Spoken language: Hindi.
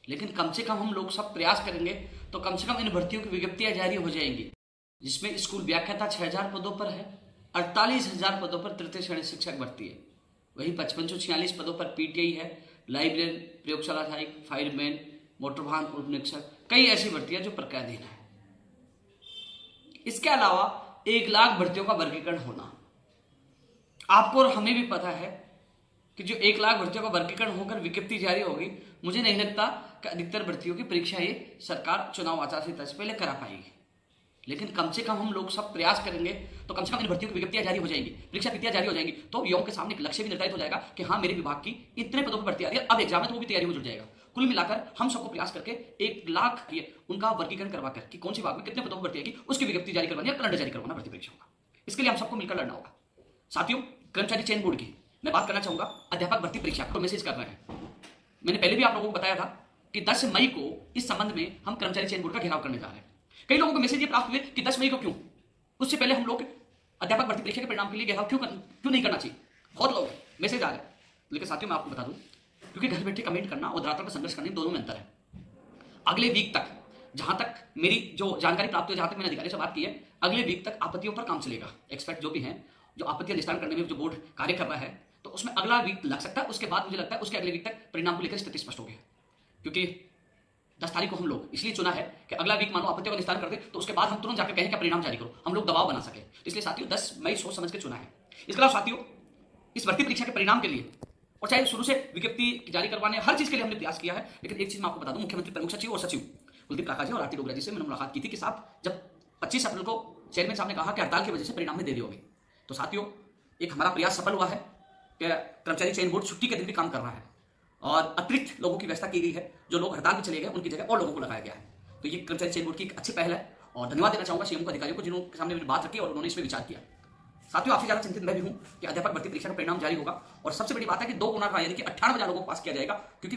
लेकिन कम से कम हम लोग सब प्रयास करेंगे तो कम से कम इन भर्तियों की विज्ञप्तियां जारी हो जाएंगी, जिसमें स्कूल व्याख्याता 6,000 पदों पर है, 48,000 पदों पर तृतीय श्रेणी शिक्षक भर्ती है, वही 5546 पदों पर पीटीआई है, लाइब्रेरियन, प्रयोगशाला सहायक, फायरमैन, मोटर वाहन उप निरीक्षक, कई ऐसी भर्तियां जो प्रक्रियाधीन है। इसके अलावा 1 लाख भर्तियों का वर्गीकरण होना। आपको और हमें भी पता है कि जो 1 लाख भर्तियों का वर्गीकरण होकर विज्ञप्ति जारी होगी, मुझे नहीं लगता कि अधिकतर भर्तियों की परीक्षा ये सरकार चुनाव आचार संहिता से पहले करा पाएगी। लेकिन कम से कम हम लोग सब प्रयास करेंगे तो कम से कम इन भर्तियों की विज्ञप्तियां जारी हो जाएंगी, परीक्षा तिथियां जारी हो जाएंगी, तो युवाओं के सामने एक लक्ष्य भी निर्धारित हो जाएगा कि हाँ, मेरे विभाग की इतने पदों पर भर्ती आ रही है, अब एग्जाम है तो वो भी तैयारी में जुट जाएगा। कुल मिलाकर हम सबको प्रयास करके 1 लाख उनका वर्गीकरण करवाकर कि कौन सी विभाग में कितने पदों पर भर्ती आएगी, उसकी विज्ञप्ति जारी करवानी है, कैलेंडर जारी करवाना भर्ती परीक्षाओं का। इसके लिए हम सबको मिलकर लड़ना होगा। साथियों, कर्मचारी चयन बोर्ड की मैं बात करना चाहूंगा। अध्यापक भर्ती परीक्षा को मैसेज कर रहे हैं। मैंने पहले भी आप लोगों को बताया था कि 10 मई को इस संबंध में हम कर्मचारी चयन बोर्ड का घेराव करने जा रहे हैं। कई लोगों को मैसेज ये प्राप्त हुए कि 10 मई को क्यों, उससे पहले हम लोग अध्यापक भर्ती परीक्षा के परिणाम के लिए घेराव क्यों नहीं करना चाहिए। बहुत लोग मैसेज आ रहे हैं, लेकिन साथियों मैं आपको बता दूं, क्योंकि घर बैठे कमेंट करना और धरातल पर संघर्ष करने दोनों में अंतर है। अगले वीक तक, जहां तक मेरी जो जानकारी प्राप्त हुई, जहां तक मैंने अधिकारियों से बात की है, अगले वीक तक आपत्तियों पर काम चलेगा। एक्सपर्ट जो भी हैं, जो आपत्तियां निस्तारण करने में जो बोर्ड कार्य कर रहा है, तो उसमें अगला वीक लग सकता है। उसके बाद मुझे लगता है उसके अगले वीक तक परिणाम को लेकर स्थिति स्पष्ट हो गई, क्योंकि 10 तारीख को हम लोग इसलिए चुना है कि अगला वीक मानो आपत्तियों का निस्तारण कर दे तो उसके बाद हम तुरंत जाकर कहें कि परिणाम जारी करो, हम लोग दबाव बना सके। इसलिए साथियों 10 मई सोच समझ के चुना है। इसके अलावा साथियों, इस भर्ती परीक्षा के परिणाम के लिए और चाहे शुरू से विज्ञप्ति जारी करवाने, हर चीज के लिए हमने प्रयास किया है। लेकिन एक चीज मैं आपको बता दूं, मुख्यमंत्री प्रमुख सचिव और सचिव कुलदीप राठा जी और आरती डोगरा जी से मैंने मुलाकात की थी कि साहब, जब 25 अप्रैल को चेयरमैन साहब ने कहा कि हड़ताल की वजह से परिणाम में देरी होगी, तो साथियों एक हमारा प्रयास सफल हुआ है कि कर्मचारी चयन बोर्ड छुट्टी के दिन भी काम कर रहा है और अतिरिक्त लोगों की व्यवस्था की गई है। जो लोग हड़ताल में चले गए उनकी जगह और लोगों को लगाया गया है। तो ये कर्मचारी चयन बोर्ड की एक अच्छी पहल है और धन्यवाद देना चाहूंगा सीएम को, अधिकारियों को, जिनके सामने मैंने बात रखी और उन्होंने इसमें विचार किया। साथियों, आपसे ज्यादा चिंतित मैं भी हूं कि अध्यापक भर्ती परीक्षा का परिणाम जारी होगा और सबसे बड़ी बात है कि 2 गुना का यानी कि 98,000 लोगों को पास किया जाएगा, क्योंकि